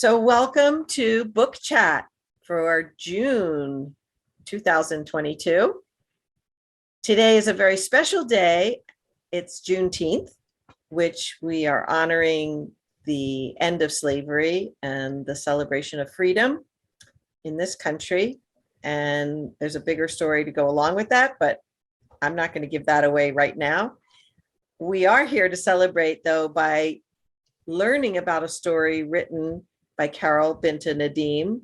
So welcome to Book Chat for June 2022. Today is a very special day. It's Juneteenth, which we are honoring the end of slavery and the celebration of freedom in this country. And there's a bigger story to go along with that, but I'm not going to give that away right now. We are here to celebrate, though, by learning about a story written by Carol Binta Nadeem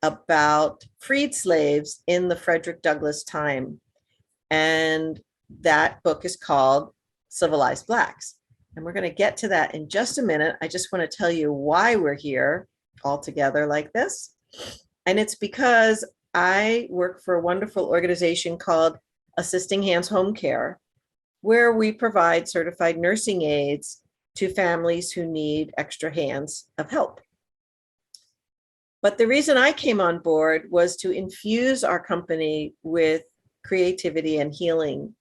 about freed slaves in the Frederick Douglass time. And that book is called Civilized Blacks. And we're going to get to that in just a minute. I just want to tell you why we're here all together like this. And it's because I work for a wonderful organization called Assisting Hands Home Care, where we provide certified nursing aides to families who need extra hands of help. But the reason I came on board was to infuse our company with creativity and healing.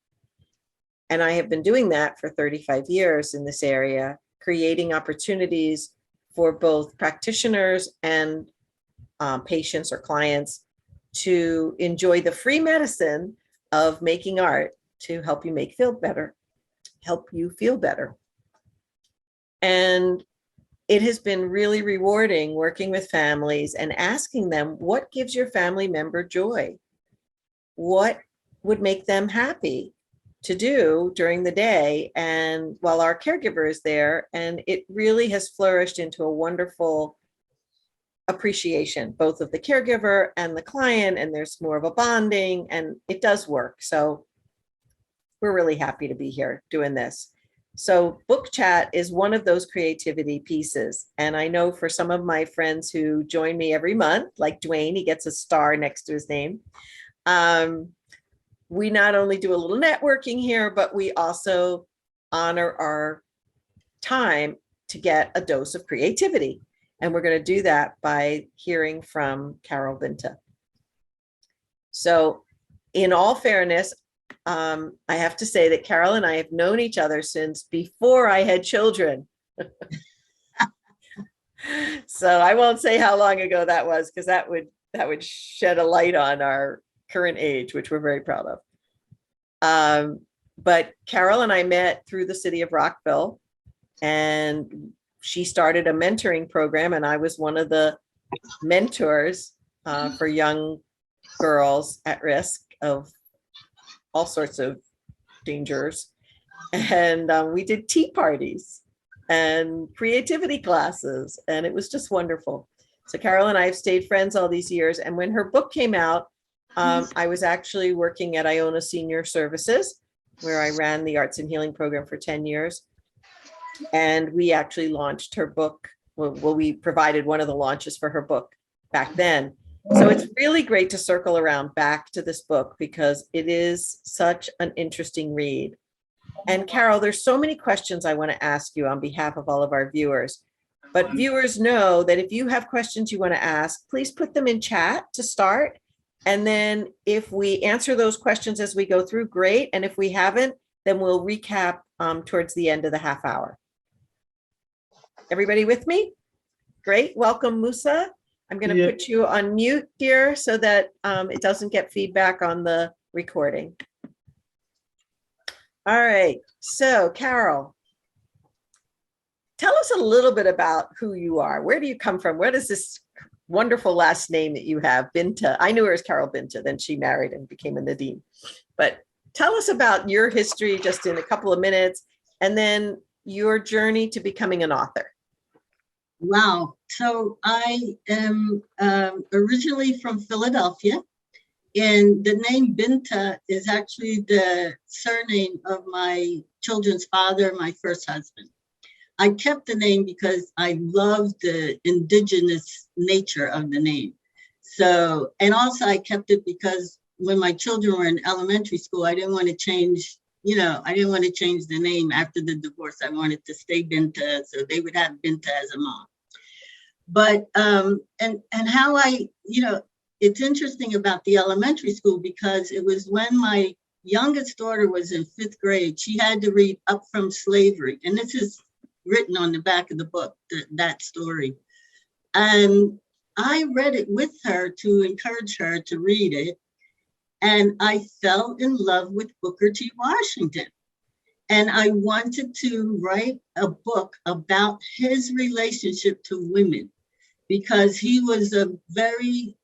And I have been doing that for 35 years in this area, creating opportunities for both practitioners and patients or clients to enjoy the free medicine of making art to help you help you feel better. And it has been really rewarding working with families and asking them, what gives your family member joy? What would make them happy to do during the day and while our caregiver is there? And it really has flourished into a wonderful appreciation, both of the caregiver and the client, and there's more of a bonding, and it does work. So we're really happy to be here doing this. So Book Chat is one of those creativity pieces. And I know for some of my friends who join me every month, like Dwayne, he gets a star next to his name. We not only do a little networking here, but we also honor our time to get a dose of creativity. And we're going to do that by hearing from Carol Binta. So in all fairness, I have to say that Carol and I have known each other since before I had children. So I won't say how long ago that was, because that would shed a light on our current age, which we're very proud of. But Carol and I met through the city of Rockville, and she started a mentoring program, and I was one of the mentors for young girls at risk of all sorts of dangers. And we did tea parties and creativity classes, and it was just wonderful. So Carol and I have stayed friends all these years. And when her book came out, I was actually working at Iona Senior Services, where I ran the Arts and Healing program for 10 years. And we actually launched her book. Well, we provided one of the launches for her book back then. So it's really great to circle around back to this book because it is such an interesting read. And Carol, there's so many questions I want to ask you on behalf of all of our viewers. But viewers know that if you have questions you want to ask, please put them in chat to start. And then if we answer those questions as we go through, great. And if we haven't, then we'll recap towards the end of the half hour. Everybody with me? Great. Welcome, Musa. I'm going to put you on mute, dear, so that it doesn't get feedback on the recording. All right. So, Carol, tell us a little bit about who you are. Where do you come from? Where does this wonderful last name that you have, Binta? I knew her as Carol Binta, then she married and became a Nadeem. But tell us about your history just in a couple of minutes, and then your journey to becoming an author. Wow. So I am originally from Philadelphia, and the name Binta is actually the surname of my children's father, my first husband. I kept the name because I love the indigenous nature of the name. So, and also I kept it because when my children were in elementary school, I didn't want to change, I didn't want to change the name after the divorce. I wanted to stay Binta, so they would have Binta as a mom. But, and how it's interesting about the elementary school because it was when my youngest daughter was in 5th grade, she had to read Up From Slavery. And this is written on the back of the book, that story. And I read it with her to encourage her to read it. And I fell in love with Booker T. Washington. And I wanted to write a book about his relationship to women, because he was a very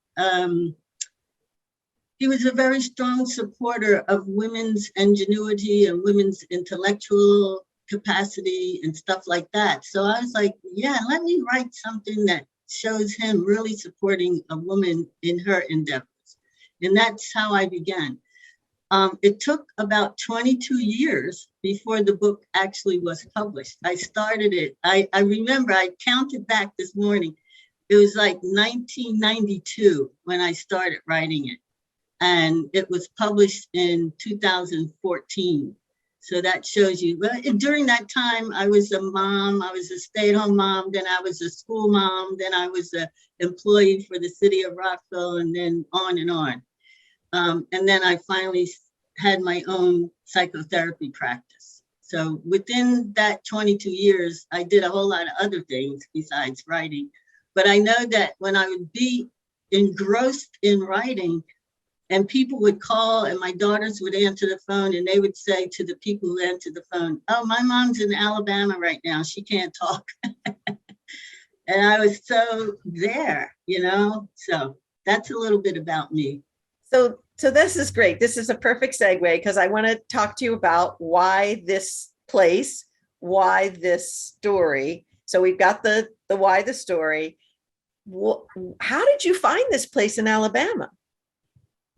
strong supporter of women's ingenuity and women's intellectual capacity and stuff like that. So I was like, yeah, let me write something that shows him really supporting a woman in her endeavors. And that's how I began. It took about 22 years before the book actually was published. I started it. I remember I counted back this morning. It was like 1992 when I started writing it. And it was published in 2014. So that shows you, well, during that time, I was a mom, I was a stay-at-home mom, then I was a school mom, then I was an employee for the city of Rockville, and then on and on. And then I finally had my own psychotherapy practice. So within that 22 years, I did a whole lot of other things besides writing. But I know that when I would be engrossed in writing, and people would call and my daughters would answer the phone, and they would say to the people who answered the phone, oh, my mom's in Alabama right now. She can't talk. And I was so there, you know? So that's a little bit about me. So this is great. This is a perfect segue, because I want to talk to you about why this place, why this story. So we've got the why the story. How did you find this place in Alabama?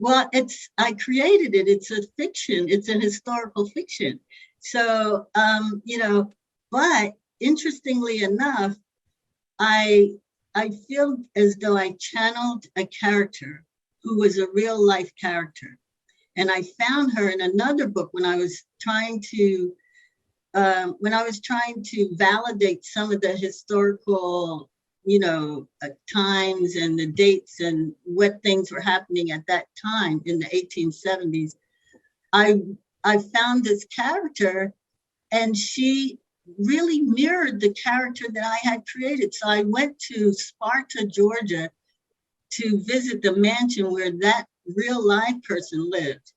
Well, I created it. It's a fiction. It's an historical fiction. So, but interestingly enough, I feel as though I channeled a character who was a real life character. And I found her in another book when I was trying to validate some of the historical times and the dates and what things were happening at that time in the 1870s. I found this character, and she really mirrored the character that I had created. So I went to Sparta, Georgia, to visit the mansion where that real life person lived.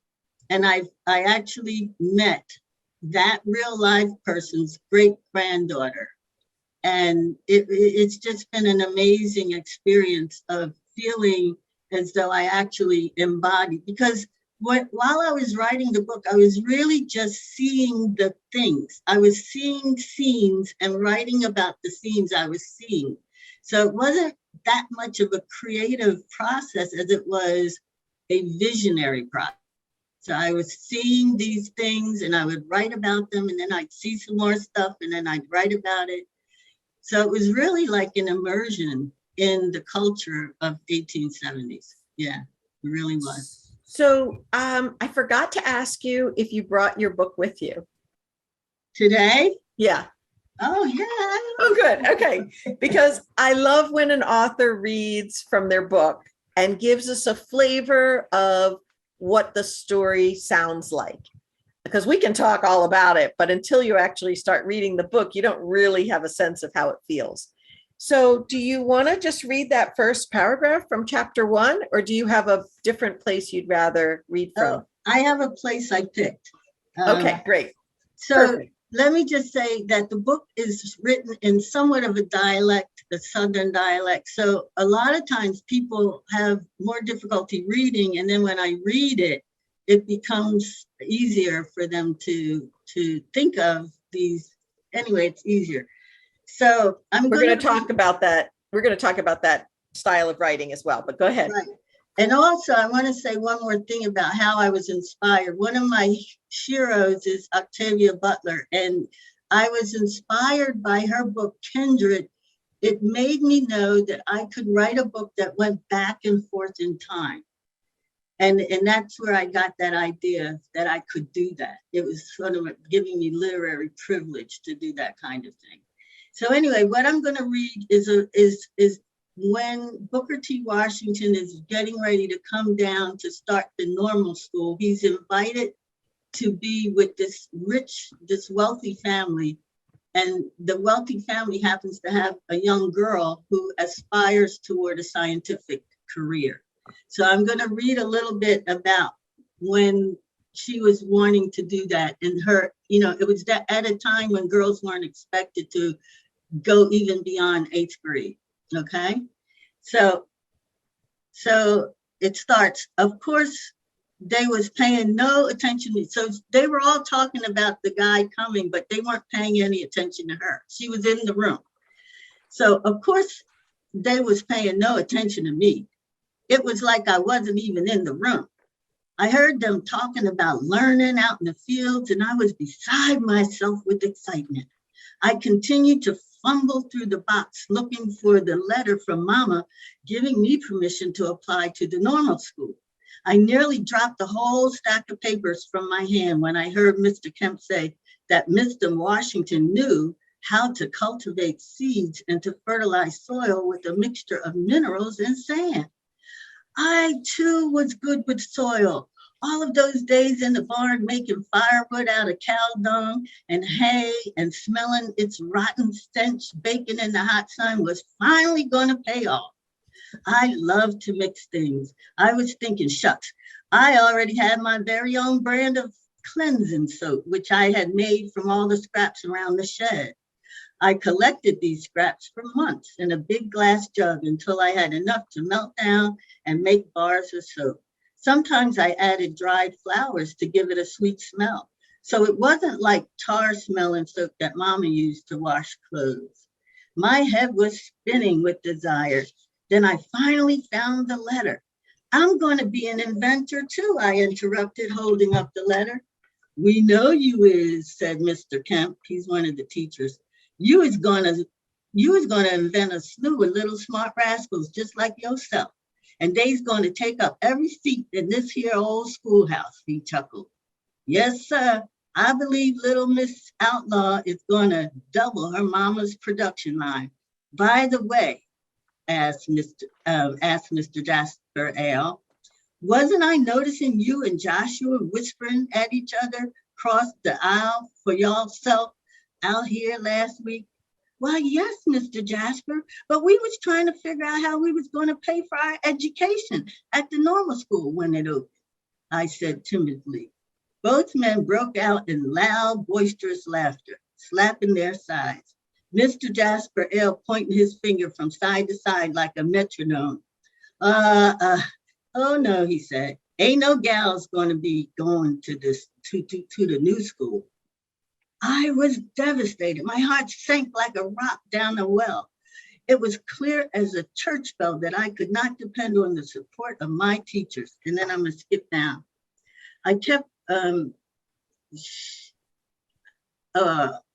And I actually met that real life person's great granddaughter. And it's just been an amazing experience of feeling as though I actually embodied, because while I was writing the book, I was really just seeing the things. I was seeing scenes and writing about the scenes I was seeing. So it wasn't that much of a creative process as it was a visionary process. So I was seeing these things and I would write about them, and then I'd see some more stuff and then I'd write about it. So it was really like an immersion in the culture of 1870s. Yeah, it really was. So I forgot to ask you if you brought your book with you. Today? Yeah. Oh, yeah. Oh, good. Okay. Because I love when an author reads from their book and gives us a flavor of what the story sounds like. Because we can talk all about it, but until you actually start reading the book, you don't really have a sense of how it feels. So do you want to just read that first paragraph from chapter 1, or do you have a different place you'd rather read from? Oh, I have a place I picked. Okay, great. So Perfect. Let me just say that the book is written in somewhat of a dialect, a Southern dialect. So a lot of times people have more difficulty reading, and then when I read it, it becomes easier for them to think of these. Anyway, it's easier. So we're going to talk about that. We're going to talk about that style of writing as well, but go ahead. Right. And also I want to say one more thing about how I was inspired. One of my heroes is Octavia Butler, and I was inspired by her book, Kindred. It made me know that I could write a book that went back and forth in time. And that's where I got that idea that I could do that. It was sort of giving me literary privilege to do that kind of thing. So anyway, what I'm going to read is when Booker T. Washington is getting ready to come down to start the normal school. He's invited to be with this wealthy family And the wealthy family happens to have a young girl who aspires toward a scientific career. So I'm going to read a little bit about when she was wanting to do that. And her, it was that at a time when girls weren't expected to go even beyond 8th grade. Okay. So it starts, of course, they was paying no attention. So they were all talking about the guy coming, but they weren't paying any attention to her. She was in the room. So of course they was paying no attention to me. It was like I wasn't even in the room. I heard them talking about learning out in the fields, and I was beside myself with excitement. I continued to fumble through the box looking for the letter from Mama giving me permission to apply to the normal school. I nearly dropped the whole stack of papers from my hand when I heard Mr. Kemp say that Mr. Washington knew how to cultivate seeds and to fertilize soil with a mixture of minerals and sand. I too was good with soil. All of those days in the barn making firewood out of cow dung and hay and smelling its rotten stench baking in the hot sun was finally going to pay off. I love to mix things. I was thinking, shucks, I already had my very own brand of cleansing soap, which I had made from all the scraps around the shed. I collected these scraps for months in a big glass jug until I had enough to melt down and make bars of soap. Sometimes I added dried flowers to give it a sweet smell. So it wasn't like tar smelling soap that Mama used to wash clothes. My head was spinning with desire. Then I finally found the letter. I'm going to be an inventor too, I interrupted, holding up the letter. We know you is, said Mr. Kemp. He's one of the teachers. You is gonna invent a slew of little smart rascals just like yourself. And they's gonna take up every seat in this here old schoolhouse, he chuckled. Yes, sir. I believe little Miss Outlaw is gonna double her mama's production line. By the way, asked Mr. Jasper Ale, wasn't I noticing you and Joshua whispering at each other across the aisle for y'allself out here last week? Well, yes, Mr. Jasper, but we was trying to figure out how we was going to pay for our education at the normal school when it opened, I said timidly. Both men broke out in loud, boisterous laughter, slapping their sides. Mr. Jasper Ale pointing his finger from side to side like a metronome. Oh no, he said. Ain't no gals going to be going to the new school. I was devastated. My heart sank like a rock down a well. It was clear as a church bell that I could not depend on the support of my teachers. And then I'm going to skip down. I kept,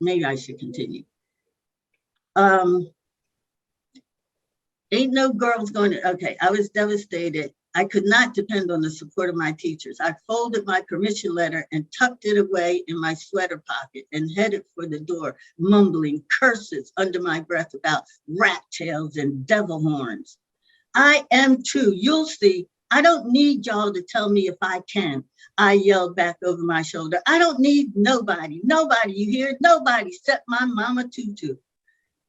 maybe I should continue. Ain't no girls going to, okay, I was devastated. I could not depend on the support of my teachers. I folded my permission letter and tucked it away in my sweater pocket and headed for the door, mumbling curses under my breath about rat tails and devil horns. I am too, you'll see. I don't need y'all to tell me if I can, I yelled back over my shoulder. I don't need nobody, you hear? Nobody except my mama Tutu.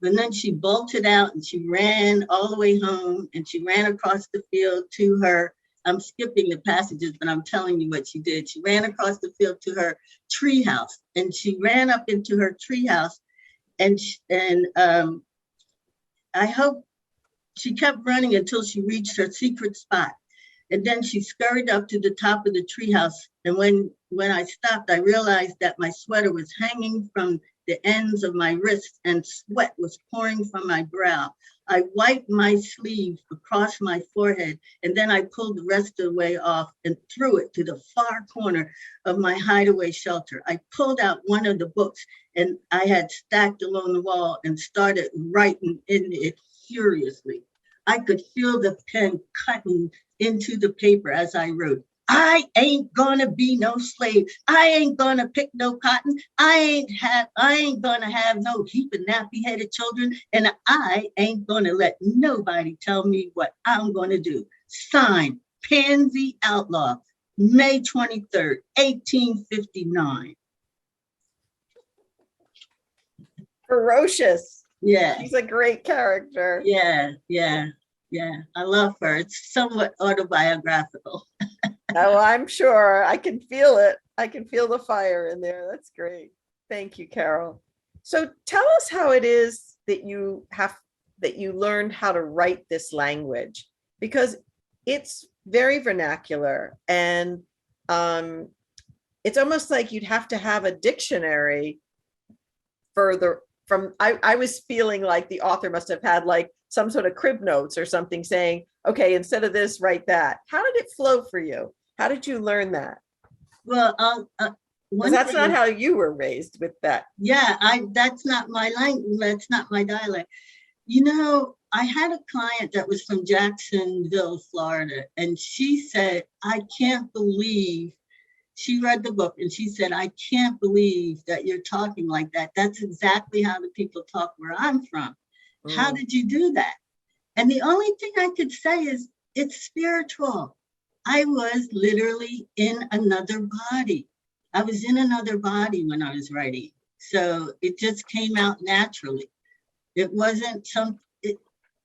And then she bolted out and she ran all the way home and she ran across the field to her, I'm skipping the passages, but I'm telling you what she did. She ran across the field to her treehouse and she ran up into her treehouse and I hope she kept running until she reached her secret spot. And then she scurried up to the top of the treehouse. And when I stopped, I realized that my sweater was hanging from the ends of my wrists and sweat was pouring from my brow. I wiped my sleeve across my forehead and then I pulled the rest of the way off and threw it to the far corner of my hideaway shelter. I pulled out one of the books and I had stacked along the wall and started writing in it furiously. I could feel the pen cutting into the paper as I wrote. I ain't gonna be no slave. I ain't gonna pick no cotton. I ain't gonna have no heaping nappy-headed children, and I ain't gonna let nobody tell me what I'm gonna do. Signed, Pansy Outlaw, May 23rd, 1859. Ferocious. Yeah, She's a great character. yeah, yeah, yeah. I love her. It's somewhat autobiographical. Oh, I'm sure. I can feel it. I can feel the fire in there. That's great. Thank you, Carol. So tell us how it is that you learned how to write this language, because it's very vernacular, and um, it's almost like you'd have to have a dictionary further from. I was feeling like the author must have had like some sort of crib notes or something saying, okay, instead of this, write that. How did it flow for you? How did you learn that? Well, Because one that's not thing, how you were raised with that. yeah, that's not my language. That's not my dialect. I had a client that was from Jacksonville, Florida, and she said, I can't believe, she read the book and she said, I can't believe that you're talking like that. That's exactly how the people talk where I'm from. How Mm, did you do that? And the only thing I could say is it's spiritual. I was literally in another body. I was in another body when I was writing. So it just came out naturally. It wasn't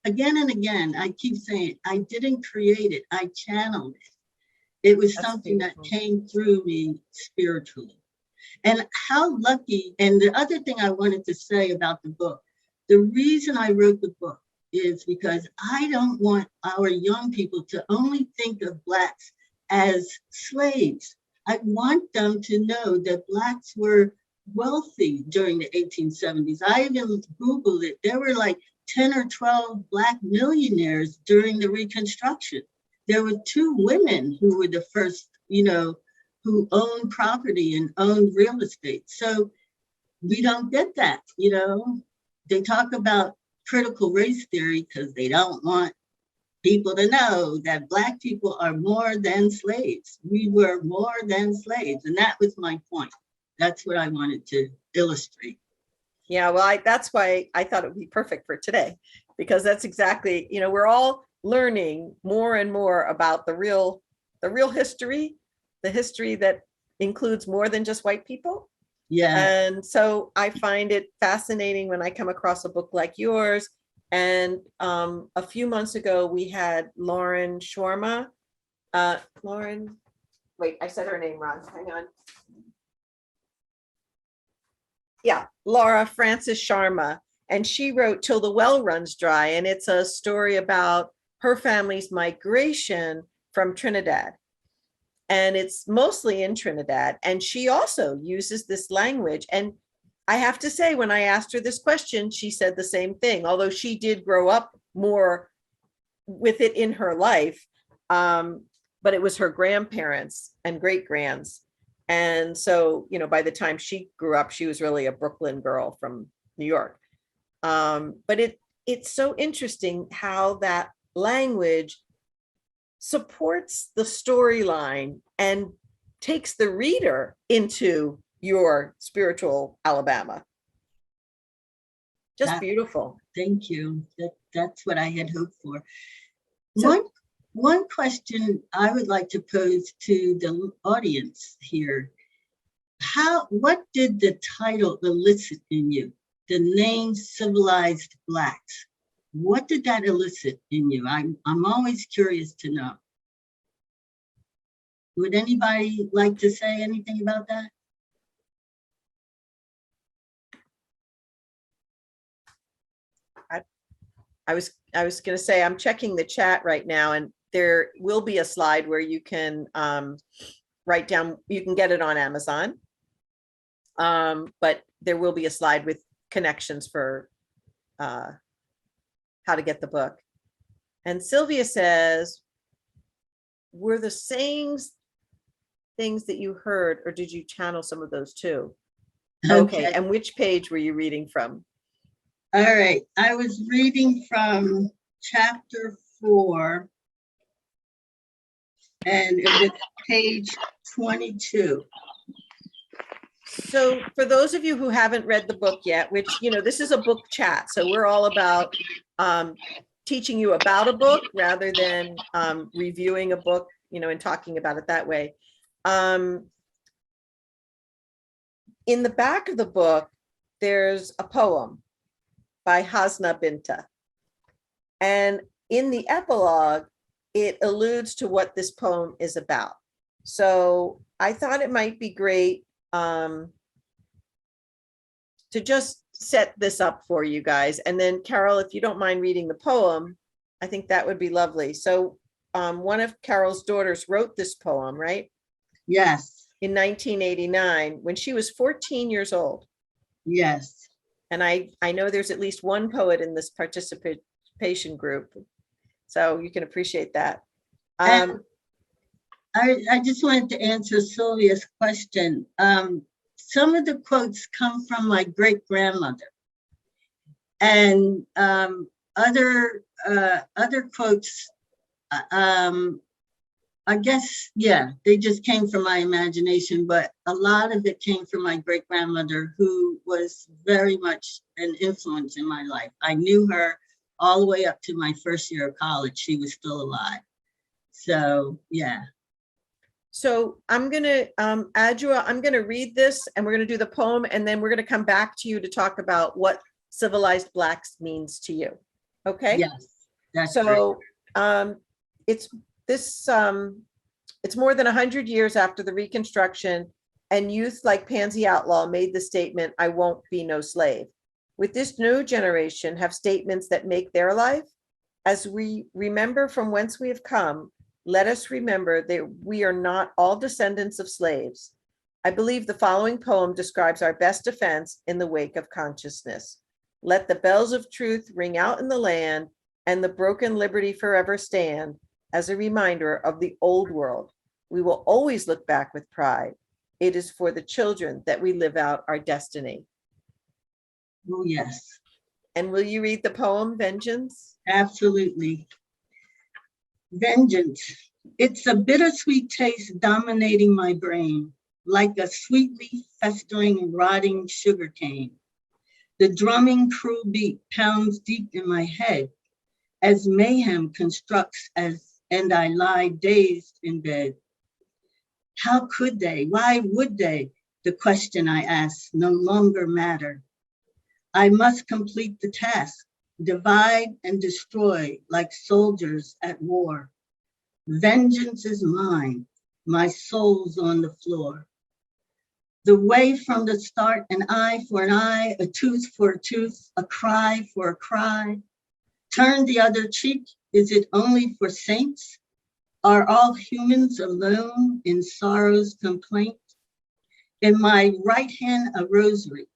again and again, I keep saying, I didn't create it, I channeled it. It was that's something that beautiful. came through me spiritually. And how lucky, and the other thing I wanted to say about the book, the reason I wrote the book is because I don't want our young people to only think of Blacks as slaves. I want them to know that Blacks were wealthy during the 1870s. I even Googled it. There were like 10 or 12 Black millionaires during the Reconstruction. There were two women who were the first, who owned property and owned real estate. So we don't get that. They talk about critical race theory because they don't want people to know that Black people are more than slaves. We were more than slaves. And that was my point. That's what I wanted to illustrate. Yeah, well, that's why I thought it would be perfect for today, because that's exactly, we're all learning more and more about the real history, the history that includes more than just white people. Yeah. And so I find it fascinating when I come across a book like yours. And a few months ago, we had Lauren Sharma. Lauren, wait, I said her name wrong. Hang on. Yeah, Laura Francis Sharma. And she wrote Till the Well Runs Dry. And it's a story about her family's migration from Trinidad. And it's mostly in Trinidad. And she also uses this language. And I have to say, when I asked her this question, she said the same thing, although she did grow up more with it in her life. But it was her grandparents and great grands. And so, by the time she grew up, she was really a Brooklyn girl from New York. But it's so interesting how that language supports the storyline and takes the reader into your spiritual Alabama. Just That, beautiful. thank you. That's what I had hoped for. So One question I would like to pose to the audience here. What did the title elicit in you? The name Civilized Blacks. What did that elicit in you? I'm always curious to know. Would anybody like to say anything about that? I was going to say, I'm checking the chat right now, and there will be a slide where you can write down, you can get it on Amazon. But there will be a slide with connections for how to get the book. And Sylvia says, were the sayings things that you heard, or did you channel some of those too? Okay. And which page were you reading from? All right. I was reading from chapter 4, and it was page 22. So for those of you who haven't read the book yet, which, this is a book chat. So we're all about teaching you about a book rather than reviewing a book, and talking about it that way. In the back of the book, there's a poem by Hasna Binta. And in the epilogue, it alludes to what this poem is about. So I thought it might be great to just set this up for you guys. And then Carol, if you don't mind reading the poem, I think that would be lovely. So one of Carol's daughters wrote this poem, right? Yes. In 1989, when she was 14 years old. Yes. And I know there's at least one poet in this participation group. So you can appreciate that. And I just wanted to answer Sylvia's question. Some of the quotes come from my great grandmother, and other quotes, I guess, yeah, they just came from my imagination, but a lot of it came from my great grandmother, who was very much an influence in my life. I knew her all the way up to my first year of college. She was still alive. So, yeah. So I'm going to Adjua, I'm going to read this and we're going to do the poem, and then we're going to come back to you to talk about what civilized Blacks means to you. Okay? Yes. That's so it's this it's more than 100 years after the Reconstruction, and youth like Pansy Outlaw made the statement, "I won't be no slave." With this new generation have statements that make their life. As we remember from whence we have come, let us remember that we are not all descendants of slaves. I believe the following poem describes our best defense in the wake of consciousness. Let the bells of truth ring out in the land, and the broken liberty forever stand as a reminder of the old world. We will always look back with pride. It is for the children that we live out our destiny. Oh, yes. And will you read the poem, Vengeance? Absolutely. Vengeance. It's a bittersweet taste dominating my brain, like a sweetly festering, rotting sugarcane. The drumming cruel beat pounds deep in my head as mayhem constructs and I lie dazed in bed. How could they? Why would they? The question I ask no longer matter. I must complete the task, divide and destroy like soldiers at war. Vengeance is mine, my soul's on the floor. The way from the start, an eye for an eye, a tooth for a tooth, a cry for a cry. Turn the other cheek, is it only for saints? Are all humans alone in sorrow's complaint? In my right hand, a rosary.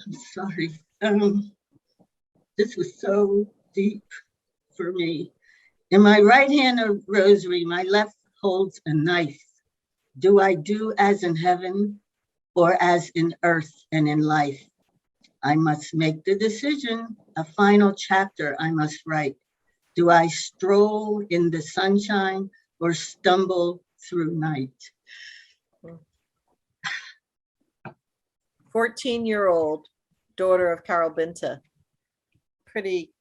I'm sorry. This was so deep for me. In my right hand, a rosary, my left holds a knife. Do I do as in heaven or as in earth and in life? I must make the decision, a final chapter I must write. Do I stroll in the sunshine or stumble through night? 14-year-old daughter of Carol Binta. Pretty,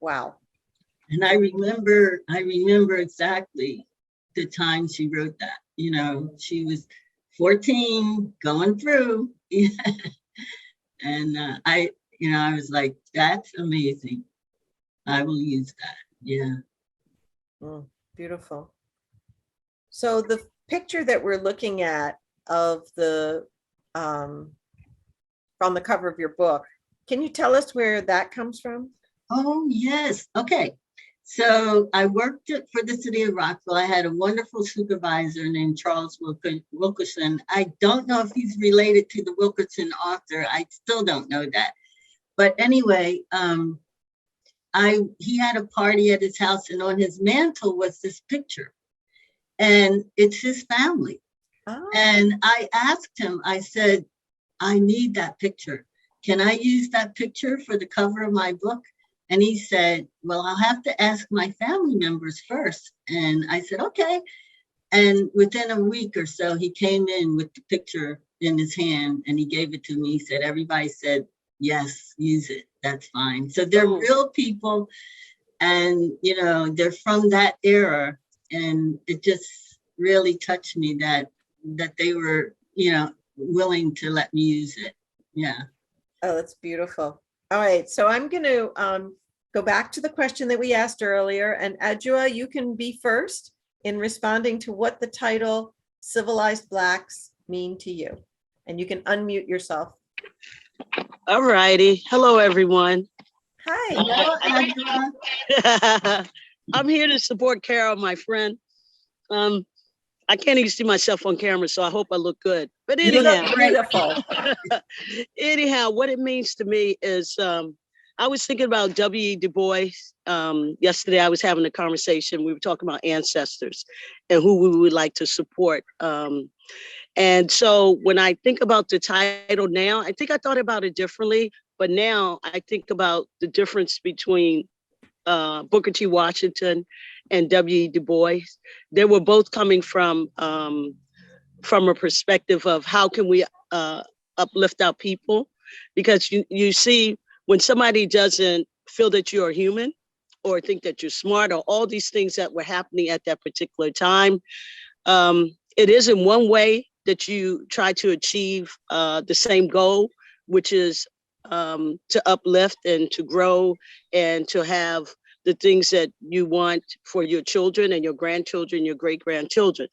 wow. And I remember exactly the time she wrote that. You know, she was 14, going through. And I was like, that's amazing. I will use that. Yeah. Beautiful. So the picture that we're looking at of the from the cover of your book, can you tell us where that comes from? Oh, yes. Okay. So I worked for the city of Rockville. I had a wonderful supervisor named Charles Wilkerson. I don't know if he's related to the Wilkerson author. I still don't know that. But anyway, he had a party at his house, and on his mantle was this picture. And it's his family. Oh. And I asked him, I said, I need that picture. Can I use that picture for the cover of my book? And he said, well, I'll have to ask my family members first. And I said, okay. And within a week or so, he came in with the picture in his hand and he gave it to me. He said, everybody said, yes, use it. That's fine. So they're real people. And, they're from that era. and it just really touched me that they were, willing to let me use it. Yeah. Oh, that's beautiful. All right, so I'm going to go back to the question that we asked earlier, and Adjoa, you can be first in responding to what the title Civilized Blacks mean to you. And you can unmute yourself. All righty. Hello, everyone. Hi. Hello, Angela. I'm here to support Carol, my friend. I can't even see myself on camera, so I hope I look good. But You anyhow, look beautiful. anyhow, what it means to me is I was thinking about W.E. Du Bois. Yesterday, I was having a conversation. We were talking about ancestors and who we would like to support. And so when I think about the title now, I think I thought about it differently. But now I think about the difference between Booker T. Washington and W.E. Du Bois. They were both coming from a perspective of how can we uplift our people, because you see when somebody doesn't feel that you're human or think that you're smart or all these things that were happening at that particular time, it is in one way that you try to achieve the same goal, which is to uplift and to grow and to have the things that you want for your children and your grandchildren, your great-grandchildren.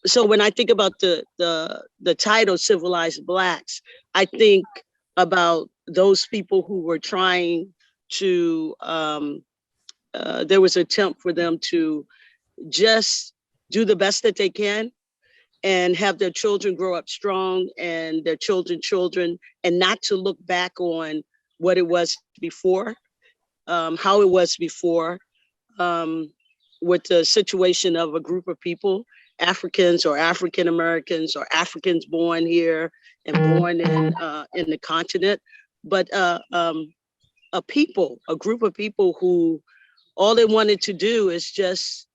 So when I think about the title Civilized Blacks, I think about those people who were trying to, there was an attempt for them to just do the best that they can and have their children grow up strong and their children, and not to look back on what it was before, how it was before, with the situation of a group of people, Africans or African Americans or Africans born here and born in the continent, but a group of people who all they wanted to do is just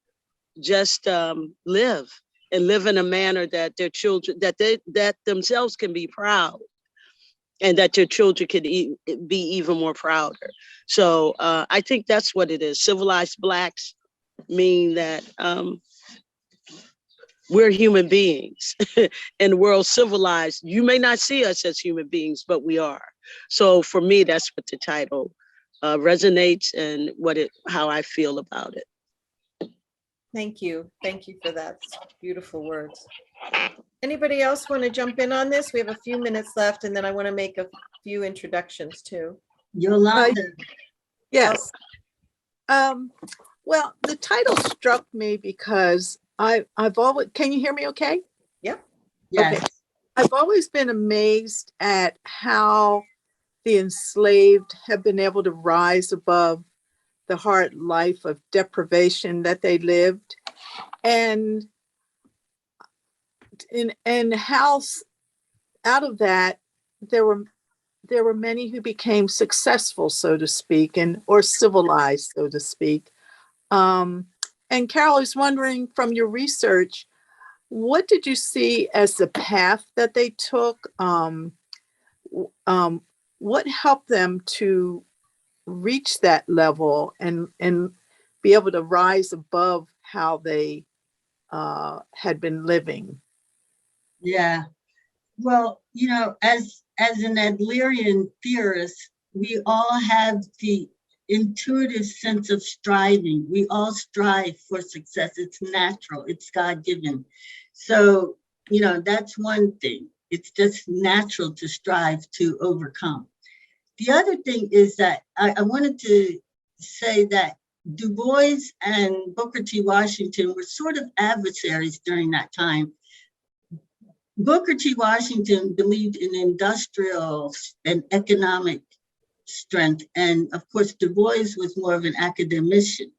live and live in a manner that their children, that themselves can be proud, and that your children can be even more prouder. So I think that's what it is. Civilized Blacks mean that we're human beings and the world civilized. You may not see us as human beings, but we are. So for me, that's what the title resonates and how I feel about it. Thank you. Thank you for that. Beautiful words. Anybody else want to jump in on this? We have a few minutes left, and then I want to make a few introductions too. Yolanda. Yes. Well, the title struck me because I've always, can you hear me okay? Yeah. Yes. Okay. I've always been amazed at how the enslaved have been able to rise above the hard life of deprivation that they lived, and how out of that there were many who became successful, so to speak, or civilized, so to speak. And Carol, I was wondering, from your research, what did you see as the path that they took? What helped them to reach that level and be able to rise above how they had been living? Yeah. Well, as an Adlerian theorist, we all have the intuitive sense of striving. We all strive for success. It's natural. It's God-given. So, that's one thing. It's just natural to strive to overcome. The other thing is that I wanted to say that Du Bois and Booker T. Washington were sort of adversaries during that time. Booker T. Washington believed in industrial and economic strength. And of course, Du Bois was more of an academician.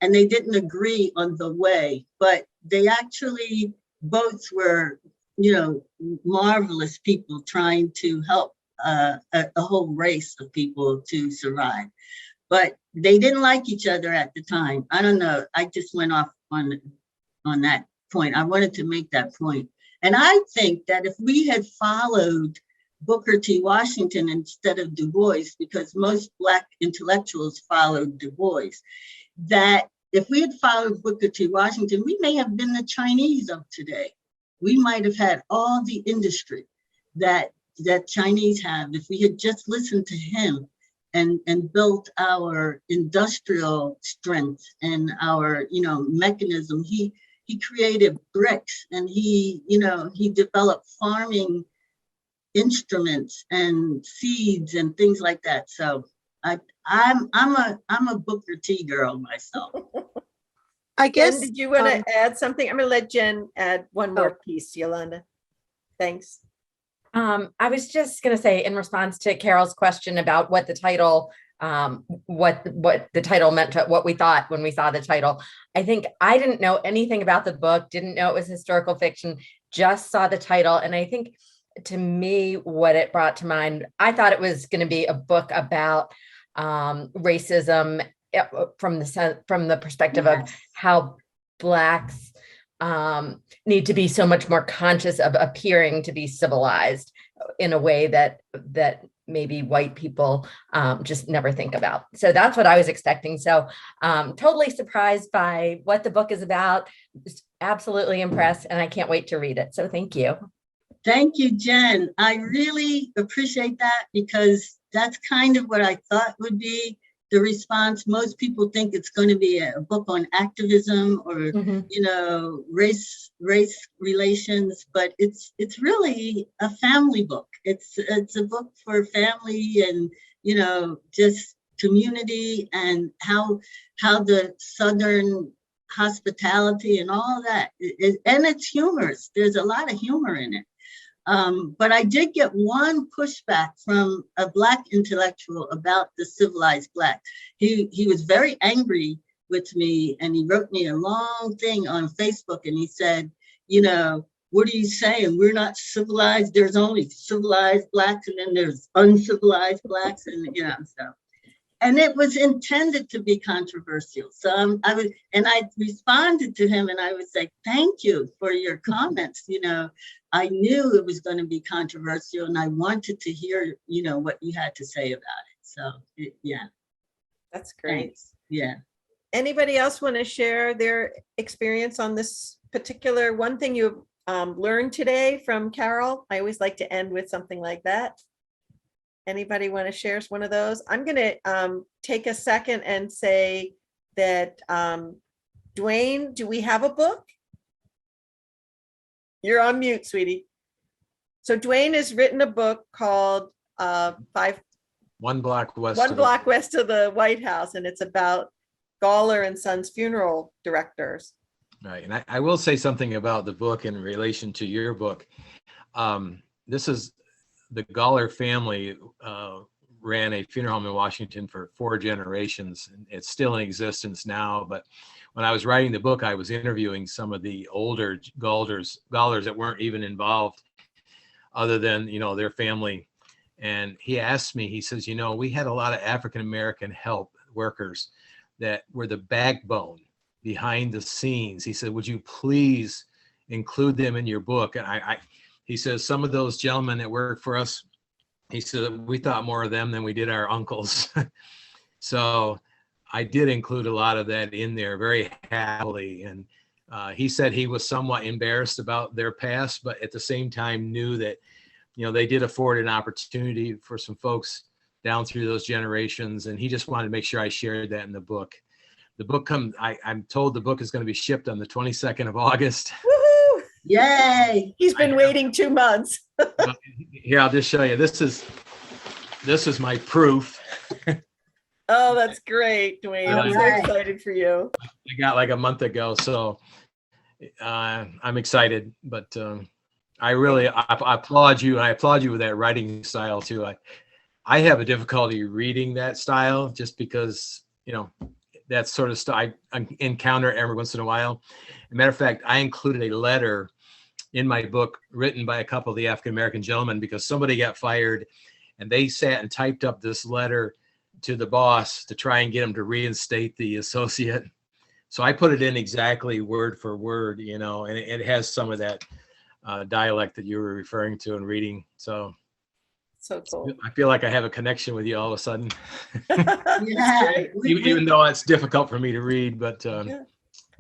And they didn't agree on the way, but they actually both were, marvelous people trying to help a whole race of people to survive. But they didn't like each other at the time. I don't know. I just went off on that point. I wanted to make that point. And I think that if we had followed Booker T. Washington instead of Du Bois, because most Black intellectuals followed Du Bois, that if we had followed Booker T. Washington, we may have been the Chinese of today. We might have had all the industry that Chinese have if we had just listened to him and built our industrial strength and our, mechanism. He created bricks, and he developed farming instruments and seeds and things like that. So I'm a Booker T girl myself. I Jen, guess, did you want to add something? I'm going to let Jen add one more piece, Yolanda. Thanks. I was just going to say, in response to Carol's question about what the title, what the title meant to what we thought when we saw the title. I think I didn't know anything about the book, didn't know it was historical fiction, just saw the title. And I think to me, what it brought to mind, I thought it was going to be a book about racism from the perspective of how Blacks need to be so much more conscious of appearing to be civilized in a way that maybe white people just never think about. So that's what I was expecting. So totally surprised by what the book is about. Just absolutely impressed, and I can't wait to read it. So thank you. Thank you, Jen. I really appreciate that, because that's kind of what I thought would be the response. Most people think it's going to be a book on activism or, race relations, but it's really a family book. It's a book for family and, just community, and how the Southern hospitality and all that, and it's humorous. There's a lot of humor in it. But I did get one pushback from a Black intellectual about the civilized Black. He was very angry with me, and he wrote me a long thing on Facebook, and he said, what are you saying? We're not civilized. There's only civilized Blacks, and then there's uncivilized Blacks, and so. And it was intended to be controversial. So I responded to him, and I was like, thank you for your comments. I knew it was going to be controversial, and I wanted to hear, what you had to say about it. So yeah. That's great. Thanks. Yeah. Anybody else want to share their experience on this particular one thing you learned today from Carol? I always like to end with something like that. Anybody want to share one of those? I'm going to take a second and say that, Dwayne, do we have a book? You're on mute, sweetie. So Dwayne has written a book called One Block West of the White House, and it's about Gawler and Sons funeral directors. Right, and I will say something about the book in relation to your book. This is the Gawler family ran a funeral home in Washington for 4 generations. It's still in existence now, but when I was writing the book, I was interviewing some of the older Gawlers that weren't even involved other than, their family. And he asked me, he says, we had a lot of African-American help workers that were the backbone behind the scenes. He said, would you please include them in your book? And he says, some of those gentlemen that worked for us, he said, we thought more of them than we did our uncles. So I did include a lot of that in there very happily. And he said he was somewhat embarrassed about their past, but at the same time knew that, they did afford an opportunity for some folks down through those generations. And he just wanted to make sure I shared that in the book. The book I'm told the book is going to be shipped on the 22nd of August. Woohoo! Yay! He's been waiting 2 months. Here, I'll just show you. This is my proof. Oh, that's great, Dwayne. I'm so excited for you. I got like a month ago, so I'm excited. But I applaud you. I applaud you with that writing style too. I have a difficulty reading that style just because that sort of stuff I encounter every once in a while. As a matter of fact, I included a letter in my book written by a couple of the African-American gentlemen because somebody got fired and they sat and typed up this letter to the boss to try and get him to reinstate the associate. So I put it in exactly word for word, and it has some of that dialect that you were referring to and reading. So So cool. I feel like I have a connection with you all of a sudden. Yeah. Even though it's difficult for me to read, but Yeah.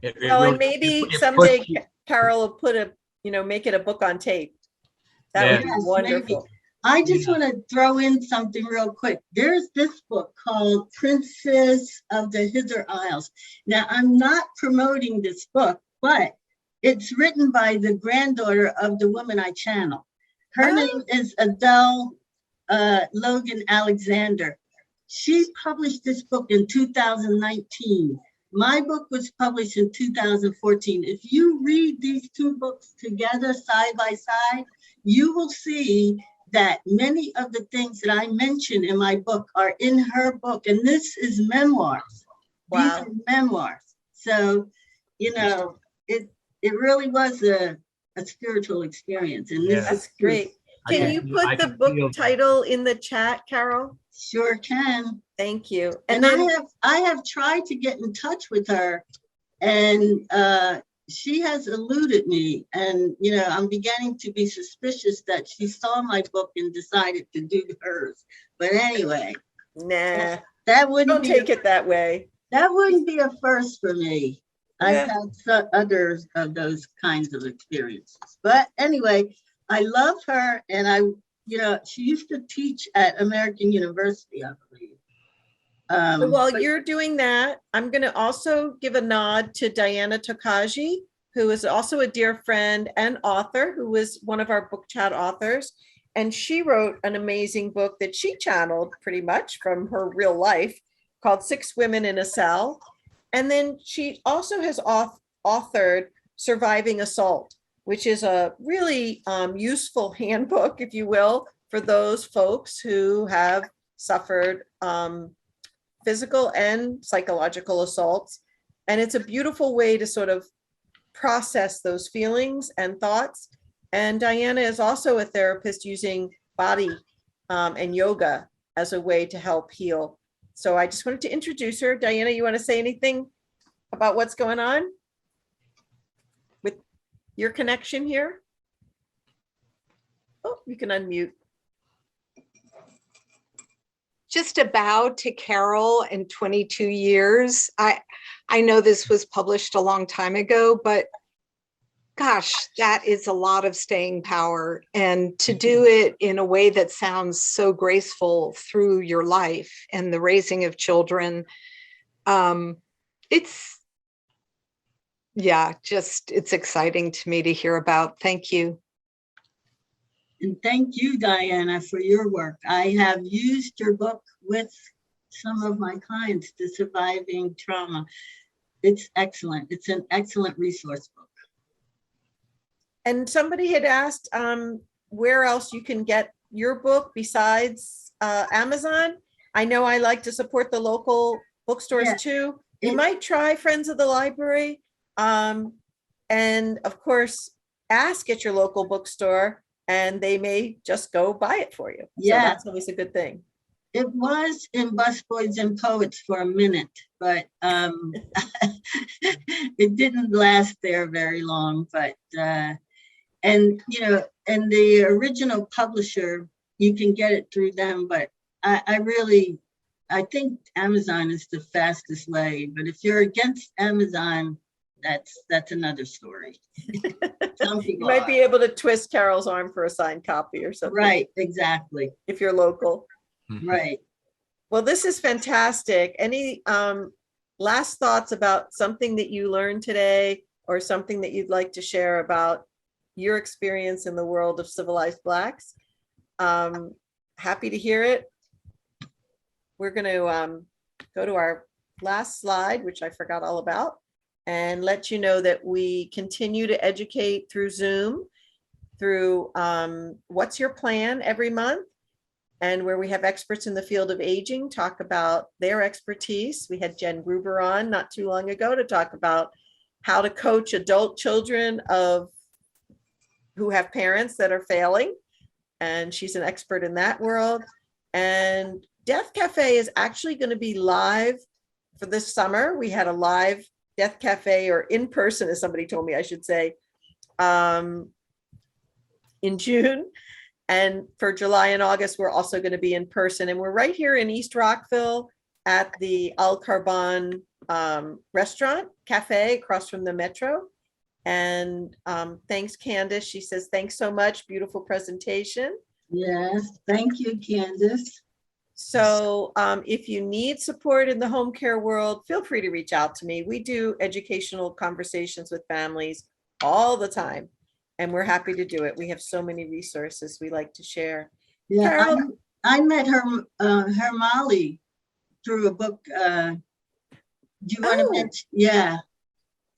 it Well, really, and maybe it someday pushed you- Carol will put make it a book on tape. That Yeah. would be Yes, wonderful. I just want to throw in something real quick. There's this book called Princess of the Hither Isles. Now, I'm not promoting this book, but it's written by the granddaughter of the woman I channel. Her Oh. name is Adele Logan Alexander. She published this book in 2019. My book was published in 2014. If you read these two books together side by side, you will see that many of the things that I mentioned in my book are in her book. And this is memoirs. Wow. These are memoirs. So, it really was a spiritual experience. And this That's is true. great. I Can can you feel- I put the can book feel- title in the chat, Carol? Sure can. Thank you. And then I have tried to get in touch with her, and she has eluded me. And I'm beginning to be suspicious that she saw my book and decided to do hers. But anyway, nah, that wouldn't don't be take it that way. that wouldn't be a first for me. Yeah. I've had others of those kinds of experiences. But anyway, I love her, and she used to teach at American University, I believe. So while But- you're doing that, I'm going to also give a nod to Diana Tokaji, who is also a dear friend and author, who was one of our book chat authors. And she wrote an amazing book that she channeled pretty much from her real life called 6 Women in a Cell. And then she also has authored Surviving Assault, which is a really useful handbook, if you will, for those folks who have suffered physical and psychological assaults. And it's a beautiful way to sort of process those feelings and thoughts. And Diana is also a therapist using body and yoga as a way to help heal. So I just wanted to introduce her. Diana, you want to say anything about what's going on with your connection here? Oh, you can unmute. Just a bow to Carol in 22 years. I know this was published a long time ago, but gosh, that is a lot of staying power. And to do it in a way that sounds so graceful through your life and the raising of children, it's exciting to me to hear about. Thank you. And thank you, Diana, for your work. I have used your book with some of my clients to Surviving Trauma. It's excellent. It's an excellent resource book. And somebody had asked where else you can get your book besides Amazon. I know I like to support the local bookstores Yeah. too. You It- might try Friends of the Library. And of course, ask at your local bookstore and they may just go buy it for you. So Yeah. that's always a good thing. It was in Busboys and Poets for a minute, but it didn't last there very long. But and the original publisher, you can get it through them. But I think Amazon is the fastest way. But if you're against Amazon, that's another story. Some You people might are. be able to twist Carol's arm for a signed copy or something. Right, exactly. If you're local. Right. Well, this is fantastic. Any last thoughts about something that you learned today or something that you'd like to share about your experience in the world of civilized Blacks? Happy to hear it. We're going to go to our last slide, which I forgot all about, and let you know that we continue to educate through Zoom, through What's Your Plan every month, and where we have experts in the field of aging talk about their expertise. We had Jen Gruber on not too long ago to talk about how to coach adult children who have parents that are failing. And she's an expert in that world. And Death Cafe is actually going to be live for this summer. We had a live Death Cafe, or in person, as somebody told me I should say, in June. And for July and August, we're also going to be in person. And we're right here in East Rockville at the Al Carbon restaurant, cafe across from the Metro. And thanks, Candace. She says, thanks so much. Beautiful presentation. Yes, thank you, Candace. So if you need support in the home care world, feel free to reach out to me. We do educational conversations with families all the time, and we're happy to do it. We have so many resources we like to share. Yeah, Carol? I met her Molly through a book. Do you want to Oh. mention? Yeah.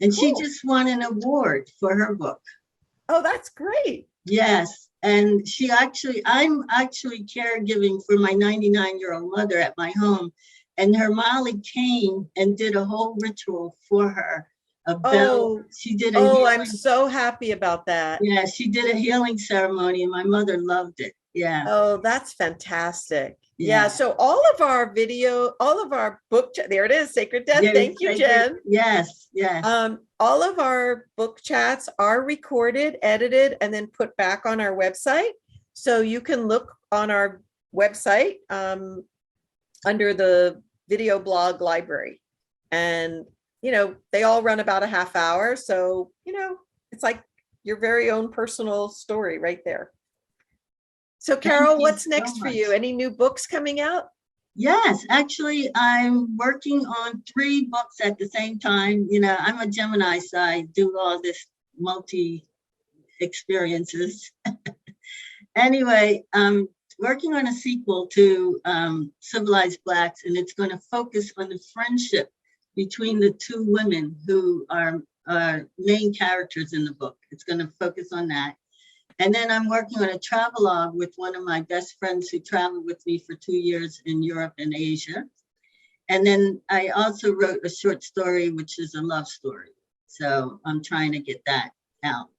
And she Cool. just won an award for her book. Oh, that's great. Yes. And I'm actually caregiving for my 99-year-old mother at my home. And her Molly came and did a whole ritual for her. She did I'm so happy about that. Yeah, she did a healing ceremony and my mother loved it. Yeah. Oh, that's fantastic. Yeah. Yeah. So all of our book, there it is, Sacred Death. Yeah, Thank you, Jen. Yes, yes. All of our book chats are recorded, edited, and then put back on our website. So you can look on our website under the video blog library. And, they all run about a half hour. So, it's like your very own personal story right there. So Carol, what's next for you? Any new books coming out? Yes, actually, I'm working on 3 books at the same time. I'm a Gemini, so I do all this multi experiences. Anyway, I'm working on a sequel to Civilized Blacks, and it's going to focus on the friendship between the 2 women who are main characters in the book. It's going to focus on that. And then I'm working on a travelogue with one of my best friends who traveled with me for 2 years in Europe and Asia. And then I also wrote a short story, which is a love story. So I'm trying to get that out.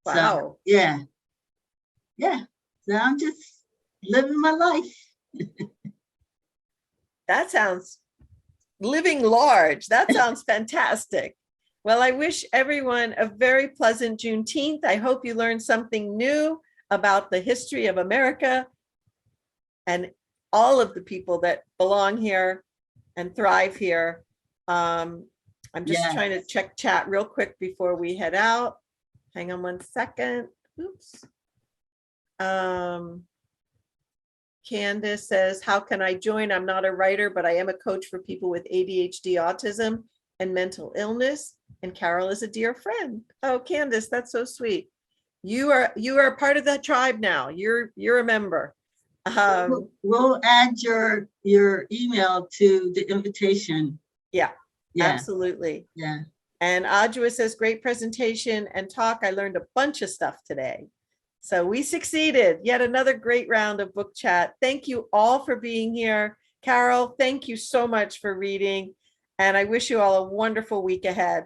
Wow. So, yeah. So I'm just living my life. That sounds living large. That sounds fantastic. Well, I wish everyone a very pleasant Juneteenth. I hope you learned something new about the history of America and all of the people that belong here and thrive here. I'm just trying to check chat real quick before we head out. Hang on one second. Oops. Candace says, how can I join? I'm not a writer, but I am a coach for people with ADHD, autism, and mental illness. And Carol is a dear friend. Oh, Candace, that's so sweet. You are part of that tribe now. You're a member. We'll add your email to the invitation. Yeah, absolutely. Yeah. And Adjua says, great presentation and talk. I learned a bunch of stuff today. So we succeeded. Yet another great round of book chat. Thank you all for being here. Carol, thank you so much for reading. And I wish you all a wonderful week ahead.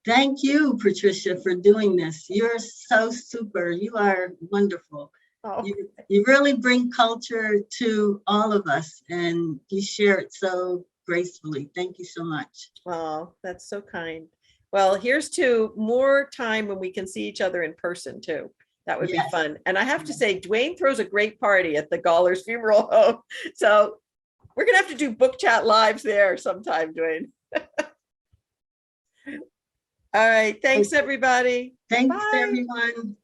Thank you, Patricia, for doing this. You're so super. You are wonderful. Oh. You really bring culture to all of us, and you share it so gracefully. Thank you so much. Oh, that's so kind. Well, here's to more time when we can see each other in person too. That would be fun. And I have to say, Dwayne throws a great party at the Gallers Funeral Home. So we're going to have to do book chat lives there sometime, Dwayne. All right. Thanks, everybody. Thanks, Bye. everyone.